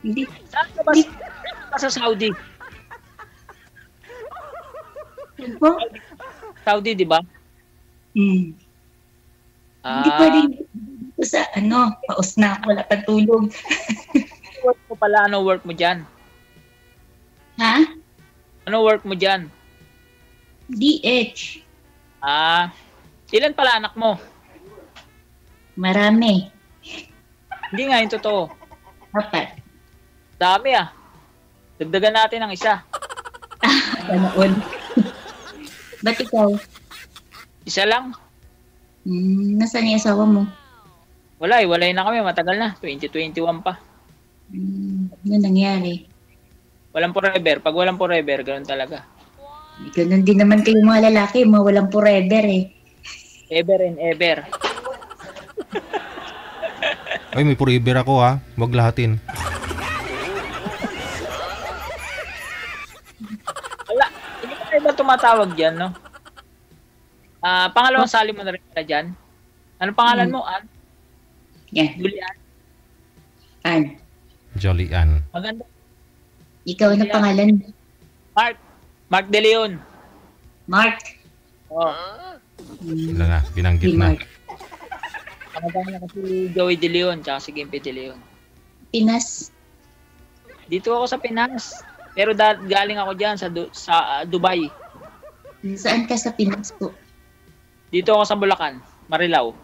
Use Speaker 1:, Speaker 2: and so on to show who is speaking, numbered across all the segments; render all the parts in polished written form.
Speaker 1: Hindi,
Speaker 2: Saan ka ba,
Speaker 1: hindi
Speaker 2: saan ka sa Saudi?
Speaker 1: po.
Speaker 2: Saudi, di ba?
Speaker 1: Hmm. Hindi
Speaker 2: Ah,
Speaker 1: pwedeng dito sa paus na ako, wala pang tulog.
Speaker 2: work mo pala. Ano work mo dyan?
Speaker 1: Ha?
Speaker 2: Ano work mo dyan?
Speaker 1: DH.
Speaker 2: Ah, ilan pala anak mo?
Speaker 1: Marami.
Speaker 2: Hindi nga, yung totoo.
Speaker 1: Apat.
Speaker 2: Dami ah. Dagdagan natin ng isa.
Speaker 1: Sana all. Ba't ikaw?
Speaker 2: Isa lang.
Speaker 1: Nasaan yung asawa mo?
Speaker 2: Wala eh, walay na kami. Matagal na. 2021 pa.
Speaker 1: Ano nangyari?
Speaker 2: Walang forever. Pag walang forever, ganun talaga.
Speaker 1: Ganun din naman kayo mga lalaki, mga walang forever eh.
Speaker 2: Ever and ever.
Speaker 3: Ay, may forever ako ha. Huwag lahatin.
Speaker 2: Wala. Hindi pa ba tumatawag dyan, no? Pangalawang sali mo na rin pala dyan. Anong pangalan mo, Ann?
Speaker 1: Yan.
Speaker 2: Julian?
Speaker 1: An.
Speaker 3: Jolly-Ann.
Speaker 2: Maganda.
Speaker 1: Ikaw na pangalan?
Speaker 2: Mark. Mark De Leon.
Speaker 1: Mark.
Speaker 2: Oh.
Speaker 3: Wala na, binanggit
Speaker 1: Si
Speaker 3: na.
Speaker 1: Mark.
Speaker 2: Kamagana na kasi Joey De Leon tsaka si Gimpy De Leon.
Speaker 1: Pinas.
Speaker 2: Dito ako sa Pinas. Pero galing ako dyan sa Dubai.
Speaker 1: Saan ka sa Pinas po?
Speaker 2: Dito ako sa Bulacan, Marilao.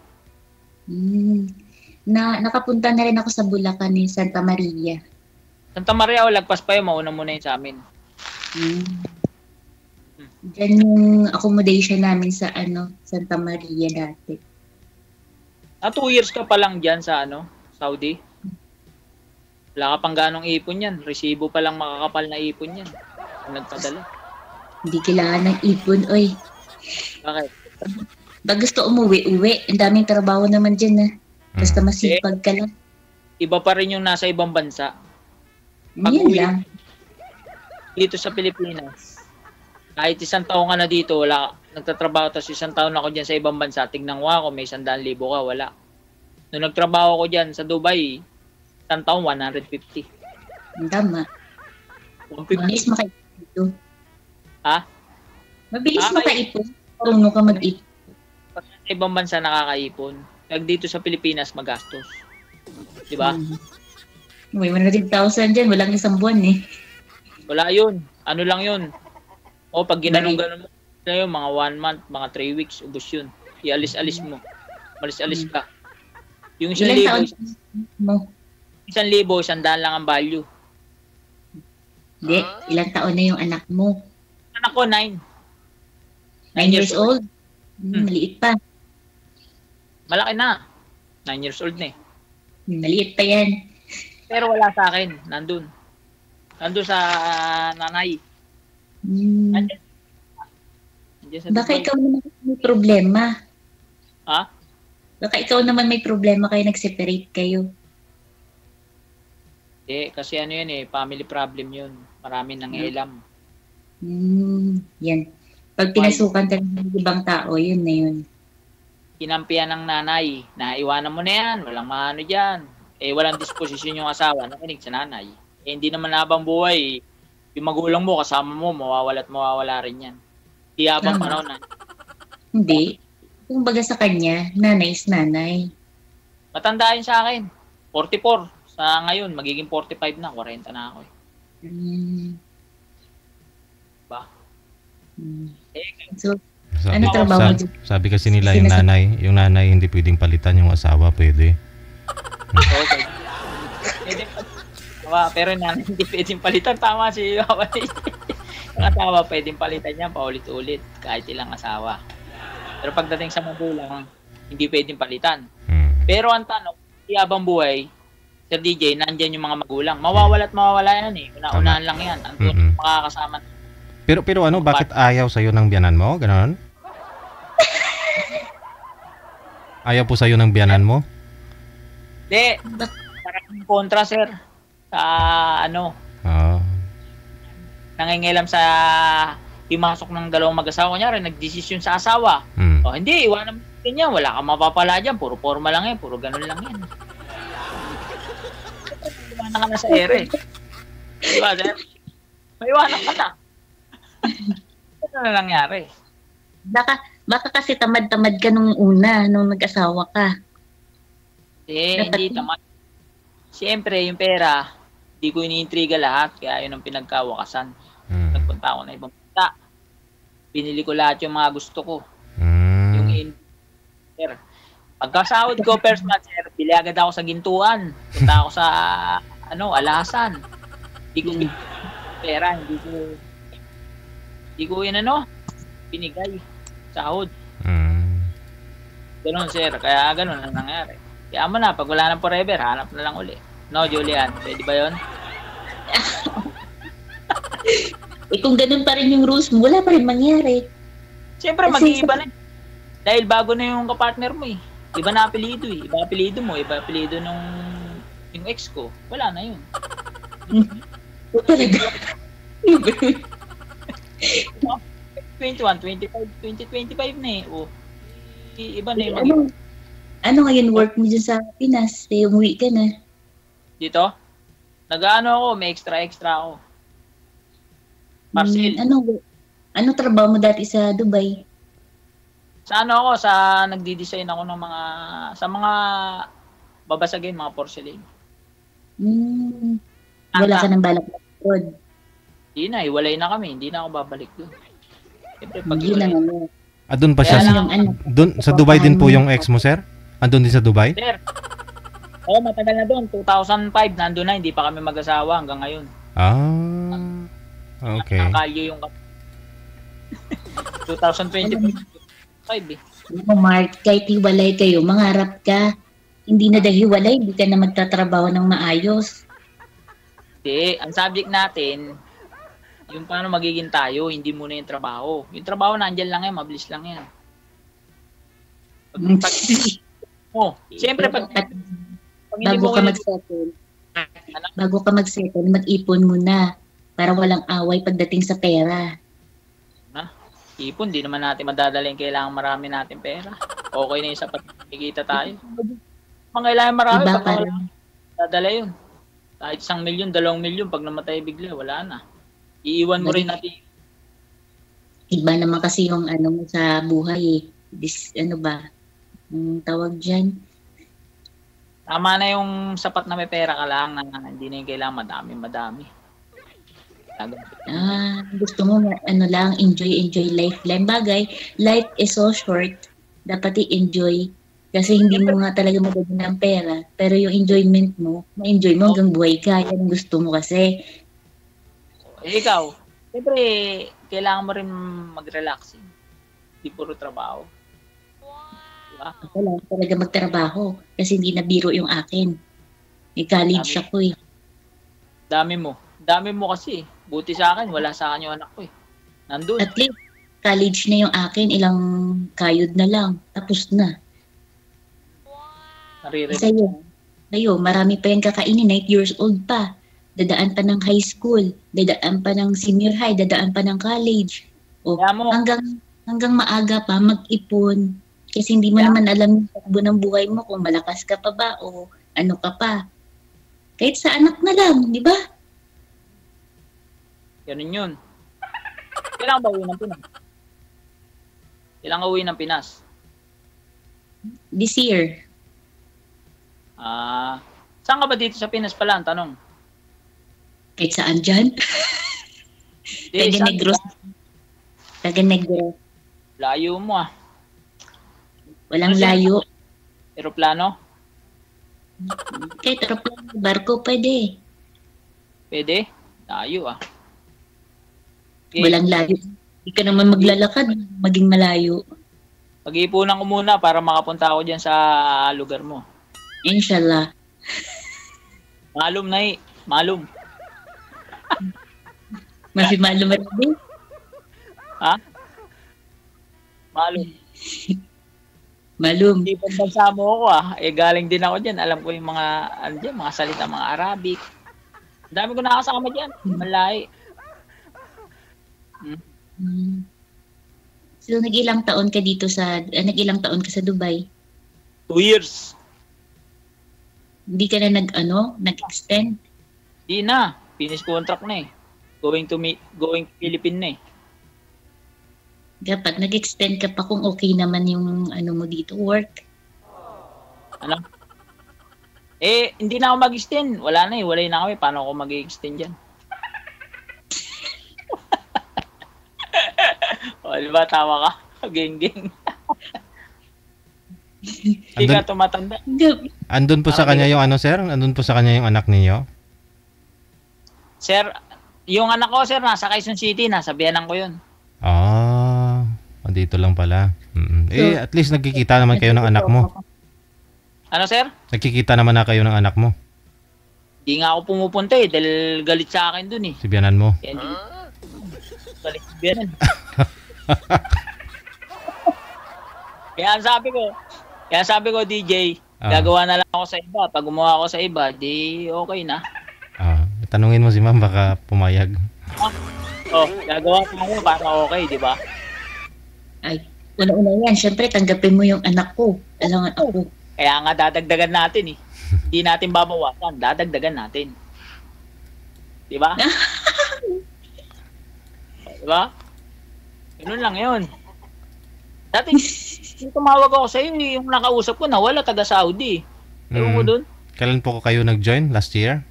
Speaker 1: Nakapunta na rin ako sa Bulacan eh, Santa Maria.
Speaker 2: Santa Maria o lagpas pa yun, mauna muna yun sa amin.
Speaker 1: Diyan yung accommodation namin sa Santa Maria dati.
Speaker 2: 2 years ka pa lang dyan sa Saudi. Wala ka pang ganong ipon yan. Resibo pa lang makakapal na ipon yan. Kung nagpadala.
Speaker 1: Hindi kailangan ng ipon, oy.
Speaker 2: Bakit?
Speaker 1: Pag gusto umuwi-uwi, ang daming trabaho naman dyan eh. Basta masipag ka lang.
Speaker 2: Iba pa rin yung nasa ibang bansa.
Speaker 1: Yun lang.
Speaker 2: Dito sa Pilipinas, kahit 1 taon ka na dito, wala, nagtatrabaho, tapos 1 taon ako dyan sa ibang bansa, tignan mo ako, may 100,000 ka, wala. Nung nagtrabaho ko dyan sa Dubai, 1 taon, 150.
Speaker 1: Ang tama.
Speaker 2: 150.
Speaker 1: Mabilis makaipon dito.
Speaker 2: Ha?
Speaker 1: Mabilis makaipon. Marunong ka mag-ipon.
Speaker 2: Pag sa ibang bansa nakakaipon, pag dito sa Pilipinas, magastos. Diba?
Speaker 1: May 100,000 dyan, walang isang buwan eh.
Speaker 2: Wala yun. Ano lang yun. O pag ginanong-ganon mo, yun, mga 1 month, mga 3 weeks, ubos yun. Ialis-alis mo. Malis-alis ka. Yung 1,000,
Speaker 1: Ilan taon mo?
Speaker 2: 1,000, 100 lang ang value.
Speaker 1: Hindi, ilang taon na yung anak mo?
Speaker 2: Anak ko, 9.
Speaker 1: 9 years old? Maliit pa.
Speaker 2: Malaki na. 9 years old na eh.
Speaker 1: Maliit pa yan.
Speaker 2: Pero wala sa akin. Nandun. Nandun sa nanay. Nandiyan sa
Speaker 1: Baka
Speaker 2: Dubai.
Speaker 1: ikaw naman may problema.
Speaker 2: Ha?
Speaker 1: Baka ikaw naman may problema kayo, nag-separate kayo.
Speaker 2: Kasi ano yun eh, family problem yun. Marami nang ilam.
Speaker 1: Yan. Pag pinasukan ka ng ibang tao, yun na yun.
Speaker 2: Kinampihan ng nanay na iwanan mo na yan, walang maano dyan. Walang disposisyon yung asawa, nakinig sa nanay. Hindi naman habang buhay, yung magulang mo, kasama mo, mawawala at mawawala rin yan. Di habang panahon na.
Speaker 1: Hindi. Kung baga sa kanya, nanay is nanay.
Speaker 2: Matanda yun sa akin. 44. Sa ngayon, magiging 45 na. 40 na ako eh. Ba?
Speaker 1: So, ano trabaho mo dyan?
Speaker 3: Sabi kasi nila yung nanay hindi pwedeng palitan, yung asawa pwede.
Speaker 2: Okay. Pero nanay hindi pwedeng palitan. Tama si Waway. Yung asawa pwedeng palitan niya paulit-ulit kahit ilang asawa. Pero pagdating sa magulang, hindi pwedeng palitan. Pero ang tanong, di habang buhay, Sir DJ, nandyan yung mga magulang. Mawawala at mawawala yan eh. Una-unahan lang yan. Ang makakasama.
Speaker 3: Pero ano, bakit ayaw sa'yo ng biyanan mo? Ganon? Ayaw po sa'yo ng biyanan mo?
Speaker 2: Hindi. Parang kontra, sir. Sa nangingilam sa imasok ng dalawang mag-asawa. Kunyari, nagdesisyon sa asawa. O hindi, iwanan mo yan. Wala kang mapapala dyan. Puro forma lang yan. Puro ganun lang yan. maiwanan ka na sa ere. Di ba, sir? Maiwanan ka na. Ano na nangyari?
Speaker 1: Baka kasi tamad-tamad ka nung una, nung nag-asawa ka.
Speaker 2: Hindi tamad. Siyempre, yung pera, di ko iniintriga lahat, kaya yun ang pinagkawakasan. Nagpunta ako na ibang punta. Binili ko lahat yung mga gusto ko. Yung sir. Pagkasahod ko, first month, sir, bili agad ako sa gintuan. Punta ako sa, alasan. Hindi ko pera, hindi ko binigay. Sahod. Ganun, sir. Kaya ganun ang nangyari. Kaya mo na, pag wala nang forever, hanap na lang uli. No, Julian? Pwede ba yun?
Speaker 1: Kung ganun pa rin yung rules mo, wala pa rin mangyari.
Speaker 2: Siyempre, mag-iiba na. Dahil bago na yung kapartner mo eh. Iba na apelido eh. Iba apelido mo, iba apelido yung ex ko. Wala na yun.
Speaker 1: Talaga.
Speaker 2: 21, 25, 2025 na eh. Iba na yung
Speaker 1: ano ngayon work mo dyan sa Pinas? Umuwi ka na.
Speaker 2: Dito? Nag-ano ako, may extra ako. Parcel.
Speaker 1: Ano trabaho mo dati sa Dubai?
Speaker 2: Sa nagdi-design ako ng sa mga babasagin, mga porcelain.
Speaker 1: Wala ka ng balak na road?
Speaker 2: Hindi na, hiwalay na kami. Hindi na ako babalik doon. Siyempre, pag
Speaker 1: Hindi na
Speaker 3: doon pa siya. Doon, sa Dubai din po yung ex mo, sir? Andun din sa Dubai?
Speaker 2: Sir. Oo, matagal na doon. 2005, nandun na. Hindi pa kami mag-asawa hanggang ngayon.
Speaker 3: Okay.
Speaker 2: Nakalyo yung 2025 eh.
Speaker 1: Mark, kahit hiwalay kayo, mangarap ka. Hindi na dahil hiwalay, hindi ka na magtatrabaho ng maayos.
Speaker 2: Hindi. Ang subject natin, yung paano magiging tayo, hindi muna yung trabaho. Yung trabaho nandyan lang yan, mabilis lang yan. Siyempre bago ka mag-settle, mag-ipon muna para walang away pagdating sa pera. Ipon, di naman natin madadala yung kailangan marami natin pera. Okay na yung sapat nakikita tayo. Kailangan marami,
Speaker 1: Diba,
Speaker 2: pag dadala yun. Kahit 1 milyon, 2 milyon, pag namatay bigla, wala na. Iiwan mo rin natin.
Speaker 1: Iba naman kasi yung mo sa buhay tawag dyan.
Speaker 2: Tama na yung sapat na may pera ka lang na hindi na yung kailangan madami.
Speaker 1: Gusto mo lang, enjoy life lang. Bagay, life is so short. Dapat i-enjoy. Kasi hindi mo nga talaga magaganda ng pera. Pero yung enjoyment mo, ma-enjoy mo hanggang buhay ka. Yan ang gusto mo kasi.
Speaker 2: Ikaw, siyempre, kailangan mo rin mag-relaxing. Hindi puro trabaho.
Speaker 1: Ako lang talaga magtrabaho kasi hindi na biro yung akin. May college ako eh.
Speaker 2: Dami mo kasi. Buti sa akin, wala sa akin yung anak ko eh. Nandun.
Speaker 1: At least, college na yung akin, ilang kayod na lang. Tapos na. Sa'yo, marami pa yung kakainin, 9 years old pa. Dadaan pa ng high school, dadaan pa ng senior high, dadaan pa ng college. Hanggang maaga pa, mag-ipon. Kasi hindi mo naman alam yung takbo ng buhay mo kung malakas ka pa ba o ano ka pa. Kahit sa anak na lang, di ba?
Speaker 2: Ganun yun. Kailangan ba uwi ng Pinas? Kailangan uwi ng Pinas?
Speaker 1: This year.
Speaker 2: Saan ka ba dito sa Pinas pala? Ang tanong.
Speaker 1: Kahit saan dyan? Taga Negros.
Speaker 2: Layo mo ah.
Speaker 1: Walang layo.
Speaker 2: Aeroplano?
Speaker 1: Kahit aeroplano, barko pwede.
Speaker 2: Pwede? Layo ah. Okay.
Speaker 1: Walang layo. Hindi ka naman maglalakad, maging malayo.
Speaker 2: Pag-iipunan ko muna para makapunta ako dyan sa lugar mo.
Speaker 1: Inshallah.
Speaker 2: Malum na eh. Malum.
Speaker 1: Malum rin?
Speaker 2: Ha? Malum.
Speaker 1: Malum.
Speaker 2: Hindi pa bansa mo ako ah. Galing din ako dyan. Alam ko yung mga salita, mga Arabic. Ang dami ko nakasama dyan. Malay.
Speaker 1: So, nag-ilang taon ka sa Dubai?
Speaker 2: 2 years.
Speaker 1: Hindi ka na nag-extend?
Speaker 2: Di na. Finish contract na eh. Going Philippines na eh.
Speaker 1: Dapat nag-extend ka pa kung okay naman yung ano mo dito, work.
Speaker 2: Ano? Hindi na ako mag-extend. Wala na eh. Wala na kami. Paano ako mag-extend dyan? O, diba? Tawa ka. Geng-geng. Hindi ka tumatanda.
Speaker 3: Andun po sa kanya yung ano, sir? Andun po sa kanya yung anak niyo?
Speaker 2: Sir, yung anak ko, sir, nasa Quezon City. Nasa biyanan ko yun.
Speaker 3: Dito lang pala. At least nagkikita naman kayo ng anak mo.
Speaker 2: Ano, sir?
Speaker 3: Nagkikita naman na kayo ng anak mo.
Speaker 2: Di nga ako pumupunta eh, dahil galit sa akin dun eh.
Speaker 3: Si biyanan mo?
Speaker 2: Galit si biyanan. Kaya sabi ko, DJ, gagawa na lang ako sa iba. Pag gumawa ako sa iba, di okay na.
Speaker 3: Tanungin mo si ma'am, baka pumayag.
Speaker 2: Gagawa ko ako para okay, di ba?
Speaker 1: Ay, una-una yan. Siyempre, tanggapin mo yung anak ko. Alangan ako.
Speaker 2: Kaya nga dadagdagan natin eh. Hindi natin babawasan. Dadagdagan natin. Di ba? Di ba? Ganun lang yun. Dati, yung tumawag ako sa iyo, yung nakausap ko, nawala taga-Saudi. Ewan ko dun.
Speaker 3: Kailan po kayo nag-join? Last year?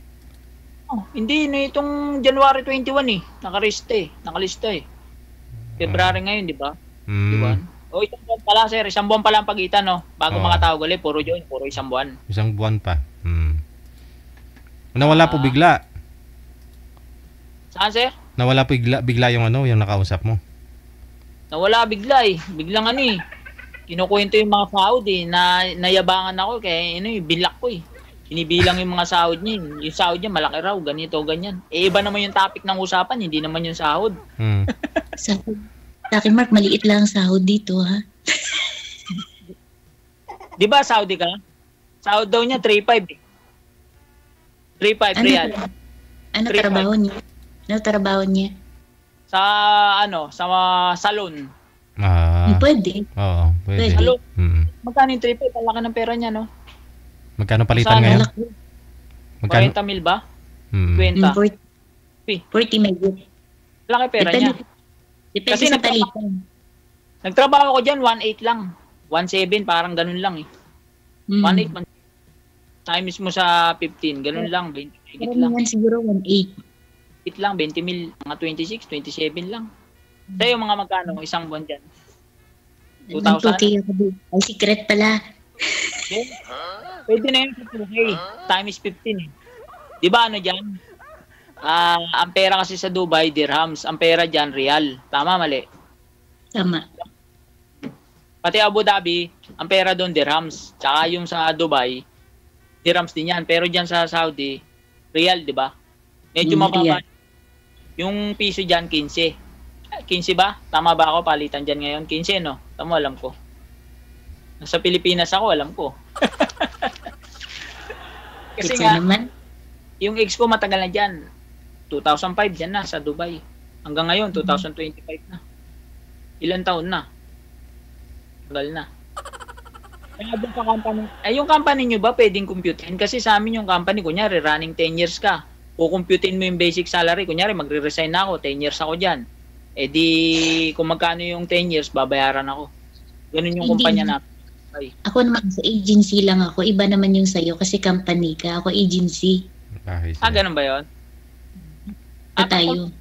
Speaker 2: Hindi, itong January 21 eh. Nakalista eh. February ngayon, di ba? Diba? Isang buwan pala, sir. Isang buwan pala ang pagitan, no? Bago mga tawag ulit, puro join, puro isang buwan.
Speaker 3: Isang buwan pa. Nawala po bigla.
Speaker 2: Saan, sir?
Speaker 3: Nawala po bigla yung ano, yung nakausap mo.
Speaker 2: Nawala bigla eh. Biglang ano eh. Kinukwento yung mga sahod eh. Nayabangan ako kaya bilak ko eh. Inibilang yung mga sahod niya. Yung sahod niya malaki raw, ganito, ganyan. Iba naman yung topic ng usapan, hindi naman yung sahod.
Speaker 1: Sa akin, Mark, maliit lang ang sahod dito, ha?
Speaker 2: Di ba, Saudi ka? Sahod daw niya, 3.5 eh. 3.5 real.
Speaker 1: Ano trabaho niya? Ano trabaho niya?
Speaker 2: Sa salon.
Speaker 1: Pwede.
Speaker 3: Oo, pwede.
Speaker 2: Salon. Magkano yung 3.5? Ang laki ng pera niya, no?
Speaker 3: Magkano palitan ngayon?
Speaker 2: 40 mil ba? 20.
Speaker 1: 40 may good.
Speaker 2: Laki pera niya.
Speaker 1: Depende kasi sa palitan.
Speaker 2: Nagtrabaho ko dyan, 1.8 lang. 1.7, parang ganun lang eh. 1.8 times mo sa 15, ganun lang. 20 lang.
Speaker 1: Siguro 1.8.
Speaker 2: lang, 20 mil, mga 26, 27 lang. Sa'yo mga magkano, isang buwan dyan? 2,000?
Speaker 1: Ay, secret pala.
Speaker 2: Okay. Pwede na yun, okay. Times 15 eh. Di ba ano dyan? Ang pera kasi sa Dubai, dirhams. Ang pera dyan, real. Tama, mali?
Speaker 1: Tama.
Speaker 2: Pati Abu Dhabi, ang pera doon, dirhams. Tsaka yung sa Dubai, dirhams din yan. Pero dyan sa Saudi, real, di ba? Medyo mababa. Yung piso dyan, 15. 15 ba? Tama ba ako? Palitan dyan ngayon. 15, no? Tama, alam ko. Nasa Pilipinas ako, alam ko. Kasi nga, yung ex ko matagal na dyan. 2005 dyan na sa Dubai. Hanggang ngayon, 2025 na. Ilan taon na? Tagal na. Kaya doon sa company, yung company nyo ba pwedeng computein? Kasi sa amin yung company, kunyari, running 10 years ka. Kukumputin mo yung basic salary. Kunyari, magre-resign na ako, 10 years ako dyan. Di, kung magkano yung 10 years, babayaran ako. Ganun yung kumpanya na.
Speaker 1: Ako naman, sa agency lang ako. Iba naman yung sa'yo kasi company ka. Ako agency.
Speaker 2: Ganun ba yun?
Speaker 1: Tayo.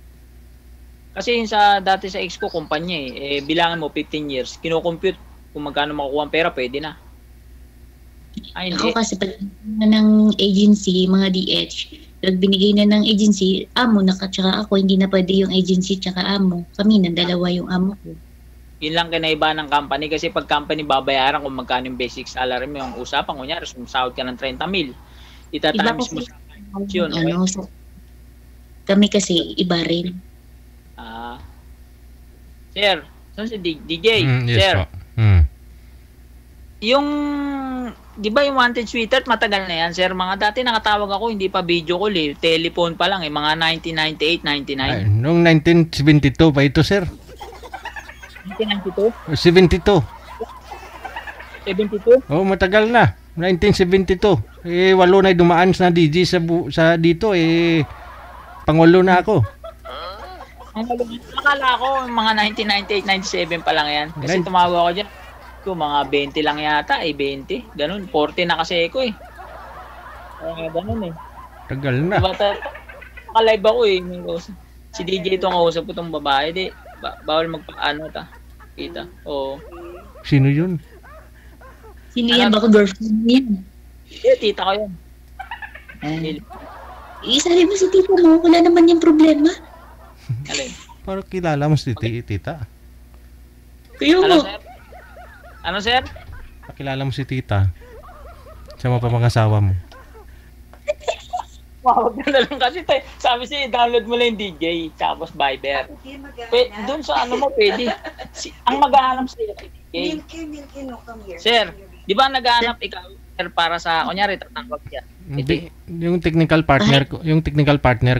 Speaker 2: Kasi sa dati sa ex ko, kumpanya bilangan mo 15 years. Kino-compute kung magkano makukuha ang pera, pwede na. Hindi.
Speaker 1: Ako kasi pag ng agency, mga DH, pag binigay na ng agency, amo na tsaka ako, hindi na pwede yung agency tsaka amo. Kami na dalawa yung amo ko.
Speaker 2: Yun lang kinaiba ng company kasi pag company babayaran kung magkano yung basic salary mo, yung usapan, kunyari, sumusahod ka ng 30 mil. Itatamis mo sa yun.
Speaker 1: Kami kasi iba rin.
Speaker 2: Sir, saan si DJ?
Speaker 3: Yes,
Speaker 2: sir.
Speaker 3: Po.
Speaker 2: Yung, di ba yung Wanted Sweetheart, matagal na yan, sir. Mga dati nakatawag ako, hindi pa video call eh. Telephone pa lang mga 1998, 99.
Speaker 3: Noong 1972 pa ito, sir.
Speaker 2: 1992?
Speaker 3: 72.
Speaker 2: 72?
Speaker 3: Oh, matagal na. 1972. Walo na dumaan sa DJ sa dito pangwalo na ako.
Speaker 2: Akala ko mga 1998, 97 pa lang yan. Kasi tumawag ako dyan. Mga 20 lang yata 20. Ganun, 40 na kasi ako ganun
Speaker 3: Tagal na.
Speaker 2: Diba, naka-live ako Si DJ itong kausap ko itong babae. Bawal magpaano kita. Oo.
Speaker 3: Sino yun?
Speaker 1: Sino yan? Baka girlfriend yan.
Speaker 2: Tita ko yun.
Speaker 1: Sabi mo si tita mo, wala naman yung problema.
Speaker 2: Alin?
Speaker 3: Parang kilala mo si tita.
Speaker 1: Kayo mo.
Speaker 2: Ano, sir?
Speaker 3: Pakilala mo si tita. Siya mo pa mag-asawa mo.
Speaker 2: Wag na lang kasi sabi siya, download mo lang yung DJ, tapos Viber. Doon sa mo pwede. Ang maghahanap sa'yo si DJ. Sir, di ba naghahanap ikaw para sa, kunyari, tatawag yan?
Speaker 3: Hindi, yung technical partner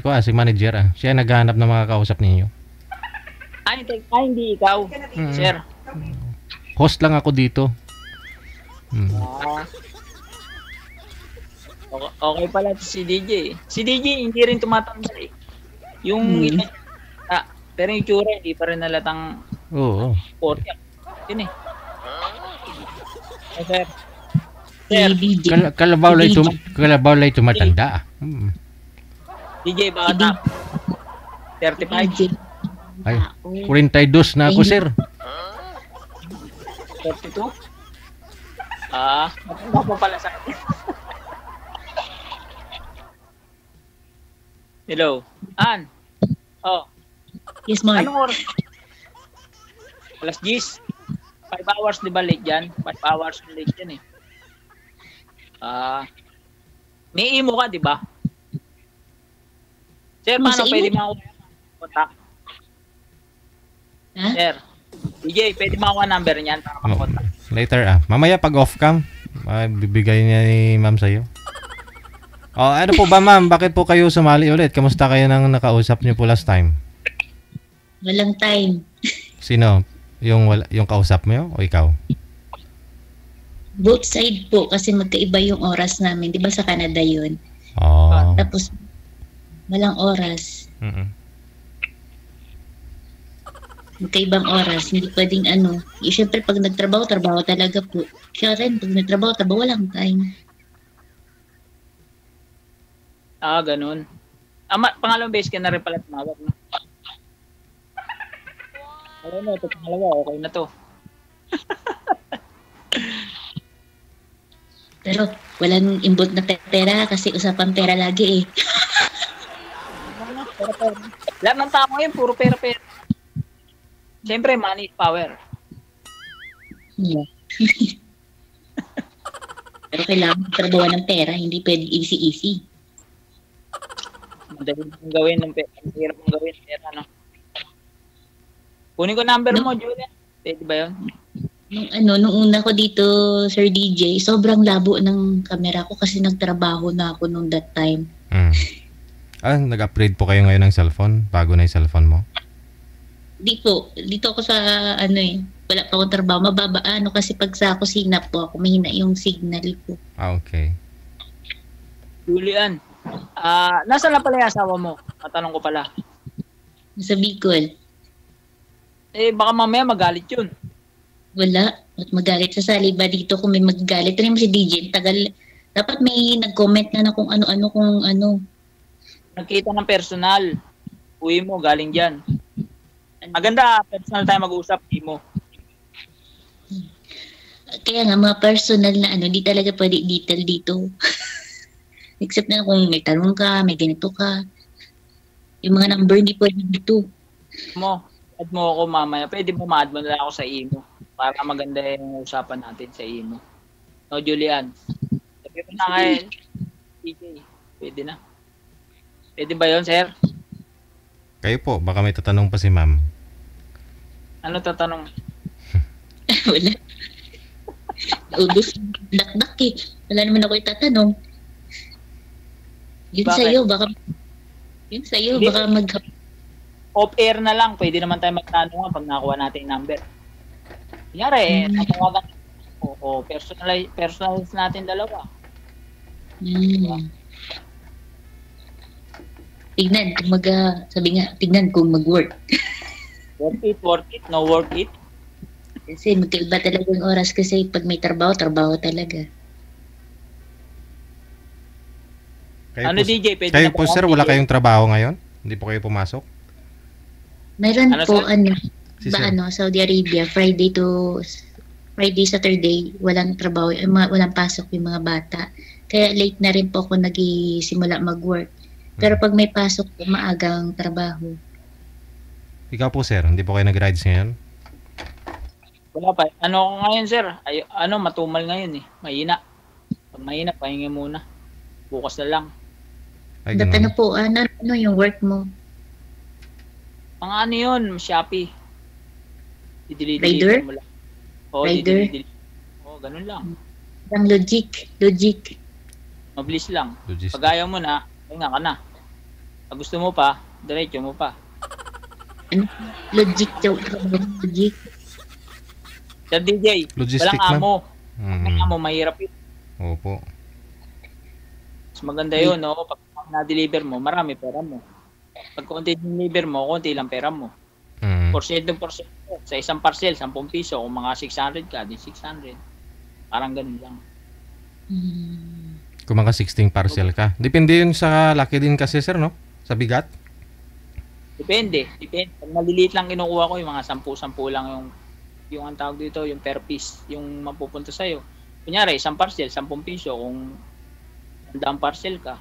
Speaker 3: ko, si manager, siya naghahanap ng mga kausap ninyo.
Speaker 2: Hindi ikaw, sir.
Speaker 3: Host lang ako dito.
Speaker 2: Okay pala si DJ. Si DJ hindi rin tumatanda Yung pero yung tsura hindi pa rin nalatang 40. Yun Sir.
Speaker 3: Kalabaw lay tumatanda.
Speaker 2: DJ bata. 35.
Speaker 3: Ay, 42 na ako, sir.
Speaker 2: 42? Matanda po pala sa akin. Hello. Ann.
Speaker 1: Yes, Mark.
Speaker 2: Anong oras? Alas 10. 5 hours, di ba late yan? 5 hours late yan may imo ka, di ba? Sir, paano pwede makakontak? Sir, DJ, pwede makakuha number niyan para makakontak.
Speaker 3: Later mamaya pag off cam, bibigay niya ni ma'am sa'yo. Ano po ba ma'am? Bakit po kayo sumali ulit? Kamusta kayo nang nakausap niyo po last time?
Speaker 1: Walang time.
Speaker 3: Sino? Yung kausap mo o ikaw?
Speaker 1: Both side po kasi magkaiba yung oras namin. Di ba sa Canada yun? Tapos walang oras. Magkaibang oras. Hindi pwedeng Siyempre pag nagtrabaho talaga po. Siya rin, pag nagtrabaho, walang time.
Speaker 2: Ganun. Pangalawang beses ka na rin pala tumawag, no? Ito pangalawa, okay na to.
Speaker 1: Pero walang involved na pera kasi usapan pera lagi
Speaker 2: Pera. Lahat ng tao ngayon, puro pera. Siyempre, money is power.
Speaker 1: Yeah. Pero kailangan trabaho ng pera, hindi pwede easy.
Speaker 2: Madali mong gawin ng pera. Ang hirap mong gawin ng pera, no? Kunin ko number mo, Julia. Pwede ba yun?
Speaker 1: Nung una ko dito, Sir DJ, sobrang labo ng camera ko kasi nagtrabaho na ako nung that time.
Speaker 3: Nag-upgrade po kayo ngayon ng cellphone? Bago na yung cellphone mo?
Speaker 1: Dito ako sa wala pa akong trabaho. Mababa kasi pag sa kusina po ako, mahina yung signal ko.
Speaker 3: Okay.
Speaker 2: Julian, nasaan na pala yung asawa mo? Matanong ko pala.
Speaker 1: Sa Bicol.
Speaker 2: Baka mamaya magalit yun.
Speaker 1: Wala. At magalit sa saliba dito kung may magagalit. Rin mo si DJ. Tagal. Dapat may nag-comment na kung ano-ano kung ano.
Speaker 2: Nagkita ng personal. Uwi mo, galing dyan. Maganda, personal tayo mag-uusap, mo.
Speaker 1: Kaya nga, mga personal na di talaga pwede detail dito. Except na kung may tanong ka, may ganito ka. Yung mga number hindi pwede dito.
Speaker 2: Add mo ako mamaya. Pwede mo ma-add mo na ako sa imo. Para maganda yung usapan natin sa imo. No, Julian? Sabi mo na kay DJ. Pwede na. Pwede ba yun, sir?
Speaker 3: Kayo po, baka may tatanong pa si ma'am.
Speaker 2: Ano tatanong?
Speaker 1: Wala. Ubus, dakdak Wala naman ako itatanong. Yun sa'yo, baka
Speaker 2: off-air na lang. Pwede naman tayo magtanong pag nakuha natin yung number. Kunyari, natawagan ko. O, personalize natin dalawa.
Speaker 1: Tignan, sabi nga, tignan kung mag-work.
Speaker 2: Worth it, no worth it.
Speaker 1: Kasi magkaiba talaga yung oras kasi pag may trabaho talaga.
Speaker 3: Kayo DJ, pwede kayo po sir, wala kayong trabaho ngayon? Hindi po kayo pumasok?
Speaker 1: Meron po, Saudi Arabia, Friday, Saturday, walang trabaho, walang pasok yung mga bata. Kaya late na rin po ako nagsimula mag-work. Pero pag may pasok po, maagang trabaho.
Speaker 3: Ikaw po sir, hindi po kayo nag-rides ngayon?
Speaker 2: Wala pa. Ano ngayon sir? Matumal ngayon eh. Mahina. Pag mahina, pahinga muna. Bukas na lang.
Speaker 1: Ano po, ano yung work mo?
Speaker 2: Mga ano yun, Shopee.
Speaker 1: Rider?
Speaker 2: Mo lang.
Speaker 1: Rider?
Speaker 2: Ganun lang.
Speaker 1: Ang logic.
Speaker 2: Mabilis lang. Pag ayaw mo na, pahinga ka na. Pag gusto mo pa, diretso mo pa.
Speaker 1: Logic.
Speaker 2: Sir DJ,
Speaker 3: logistic
Speaker 2: walang amo. Walang amo, mahirap yun.
Speaker 3: Opo.
Speaker 2: Mas maganda yun, no? Pag na-deliver mo, marami pera mo. Pag konti deliver mo, konti lang pera mo. Porsyento. Sa isang parcel, 10 piso. Kung mga 600 ka, di 600. Parang ganun lang.
Speaker 3: Kung mga 16 parcel ka. Depende yun sa laki din kasi sir, no? Sa bigat?
Speaker 2: Depende. Pag maliliit lang kinukuha ko, yung mga 10 lang yung ang tawag dito, yung per piece, yung mapupunta sa'yo. Kunyari, isang parcel, 10 piso. Kung 100 parcel ka,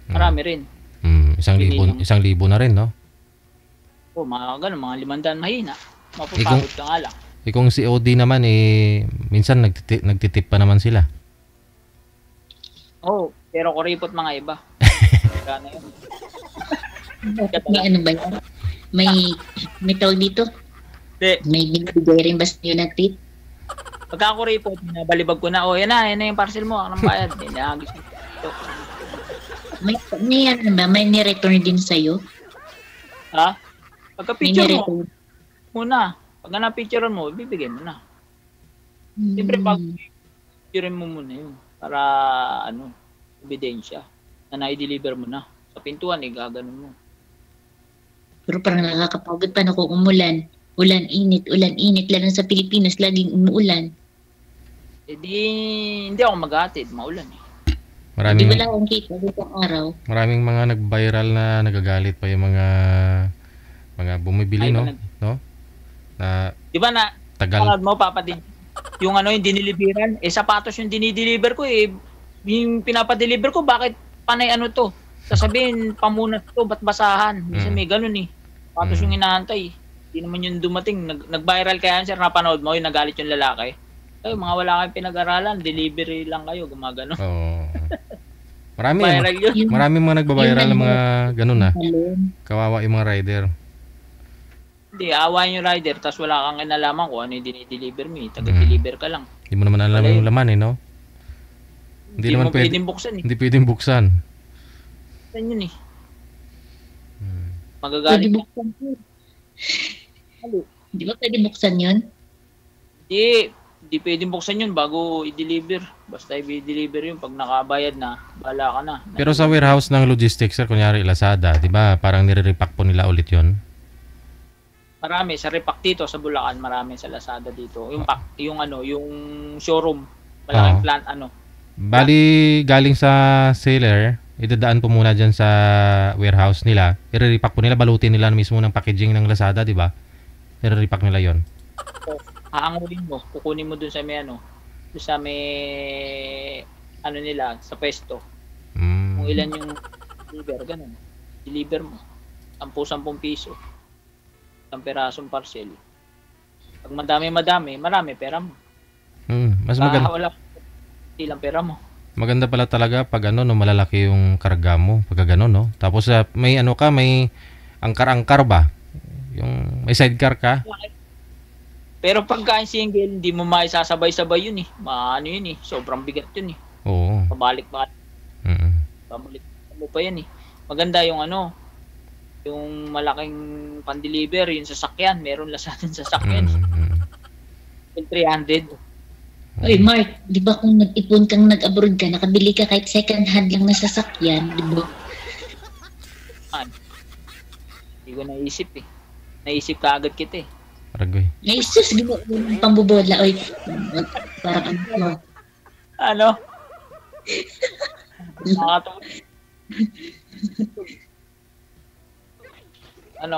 Speaker 2: marami rin.
Speaker 3: 1,000 na rin, no?
Speaker 2: Mga ganun, mga 500 mahina. Mapapagod ka nga lang.
Speaker 3: Kung COD naman, minsan nagtitip pa naman sila.
Speaker 2: Pero kuripot mga iba. Gana yun.
Speaker 1: May ano ba yan? May tawag dito? May binibigay rin ba sa'yo na tip?
Speaker 2: Pagka kuripot, nabalibag ko na, yan na yung parcel mo, anong bayad?
Speaker 1: May ni-return din sa'yo?
Speaker 2: Ha? Pagka-picture mo, muna. Pag na-picture mo, ibibigay mo na. Siyempre, pag-picture mo muna yun. Para, ebidensya. Na na-deliver mo na. Sa pintuan, gaganon mo.
Speaker 1: Pero parang nakakapagod pa na kung umulan. Ulan-init. Lalo sa Pilipinas, laging umuulan.
Speaker 2: Hindi ako maghatid. Maulan eh.
Speaker 1: Hindi wala akong kita dito araw.
Speaker 3: Maraming mga nag-viral na nagagalit pa yung mga bumibili, no?
Speaker 2: Di ba na tagal mo papadin yung yung dinideliveran, sapatos yung dinideliver ko yung pinapadeliver ko, bakit panay to? Sasabihin pamunat to, ba't basahan? Minsan may ganun sapatos yung inaantay. Hindi naman yung dumating, nag-viral kaya sir, napanood mo yung nagalit yung lalaki. Mga wala kayong pinag-aralan, delivery lang kayo, gumagano.
Speaker 3: Maraming mga nagbabiral ng mga ganun kawawa yung mga rider.
Speaker 2: Hindi, awayin yung rider, tapos wala kang kinalaman kung ano yung dinideliver mo. Taga-deliver ka lang.
Speaker 3: Hindi mo naman alam yung laman no?
Speaker 2: Hindi naman pwedeng buksan
Speaker 3: Hindi pwedeng buksan.
Speaker 2: Saan yun Magagalit
Speaker 1: ka. Hindi ba pwedeng buksan yun?
Speaker 2: Hindi pwedeng buksan yun bago i-deliver. Basta i-deliver yun, pag nakabayad na, bahala ka na.
Speaker 3: Pero sa warehouse ng logistics, sir, kunyari Lazada, di ba parang nire-repack po nila ulit yun?
Speaker 2: Marami sa repack dito sa Bulacan, marami sa Lazada dito. Yung yung showroom, malaking plant
Speaker 3: Bali galing sa seller, idadaan po muna diyan sa warehouse nila. I-repack po nila, balutin nila mismo ng packaging ng Lazada, di ba? I-repack nila 'yon.
Speaker 2: Haangulin mo, kukunin mo dun sa may doon sa may nila sa pwesto. Kung ilan yung deliver, ganun. Deliver mo. 10 piso. Ang perasong parcel. Pag madami, marami pera mo.
Speaker 3: Mas maganda.
Speaker 2: Wala ilang pera mo.
Speaker 3: Maganda pala talaga pag malalaki yung karga mo, pag gano'n, no? Tapos may may angkar-angkar ba? Yung may sidecar ka?
Speaker 2: Pero pagka single, hindi mo maisasabay-sabay yun yun sobrang bigat yun
Speaker 3: Oo.
Speaker 2: Pabalik-balik. Pabalik mo pa yan Maganda yung yung malaking pan-deliver, yung sasakyan, meron Lazada ng sasakyan. 300.
Speaker 1: Oy, Mark, di ba kung nag-ipon kang nag-abroad ka, nakabili ka kahit second hand lang na sasakyan, di ba?
Speaker 2: Hindi ko naisip eh. Naisip ka agad kita eh.
Speaker 3: Aragoy.
Speaker 1: Ay, sus, di ba? Pambobola, oy. Parang ano.
Speaker 2: Ano? Ano?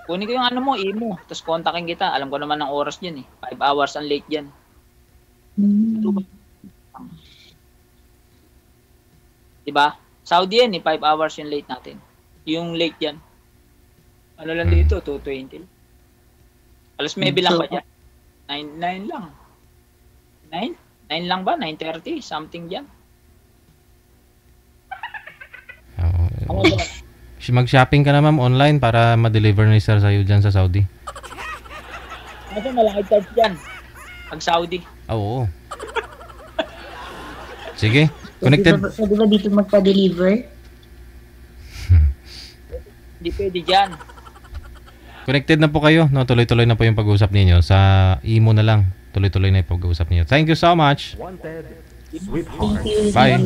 Speaker 2: Kunin ko yung ano mo, imo. Tapos kontakin kita. Alam ko naman ang oras dyan eh. 5 hours ang late dyan. Diba? Saudi yan eh. 5 hours yung late natin. Yung late dyan. Ano lang dito? 2:20. Alas 9 lang ba dyan? 9 lang. 9 lang ba? 9:30? Something dyan.
Speaker 3: Oo. Mag-shopping ka na ma'am online para ma-deliver ni sir sa'yo dyan sa Saudi.
Speaker 2: Kasi malaki charge dyan. Pag Saudi.
Speaker 3: Oo. Sige. Connected.
Speaker 1: Pwede ba dito magpa-deliver?
Speaker 2: Hindi pwede dyan.
Speaker 3: Connected na po kayo. No? Tuloy-tuloy na po yung pag-uusap ninyo. Sa imo na lang. Tuloy-tuloy na yung pag-uusap ninyo. Thank you so much.
Speaker 1: Thank you.
Speaker 3: Bye.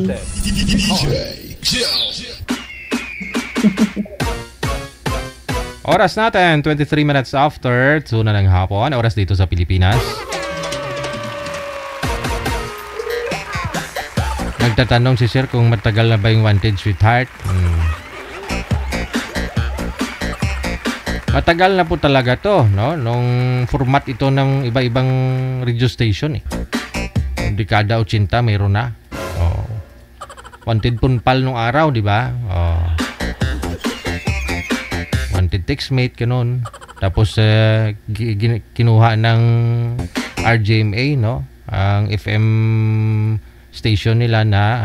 Speaker 3: Oras natin, 23 minutes after 2 na ng hapon. Oras dito sa Pilipinas. Nagtatanong si sir kung matagal na ba yung Wanted Sweetheart. Matagal na po talaga to, no? Nung format ito ng iba-ibang radio station eh. Dekada 80 mayroon na. Oh. Wanted Punpal nung araw, di ba? Oh. Wanted Textmate, ganun. Tapos kinuha ng RJMA, no? Ang FM station nila na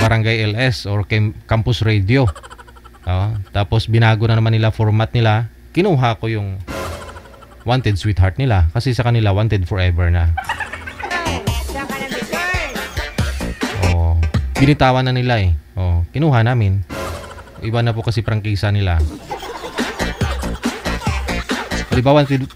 Speaker 3: Barangay LS or Campus Radio. Tapos binago na naman nila format nila. Kinuha ko yung Wanted Sweetheart nila kasi sa kanila Wanted Forever na. Oh, binitawan na nila eh. Oh, kinuha namin. Iba na po kasi prangkisa nila. Di ba Wanted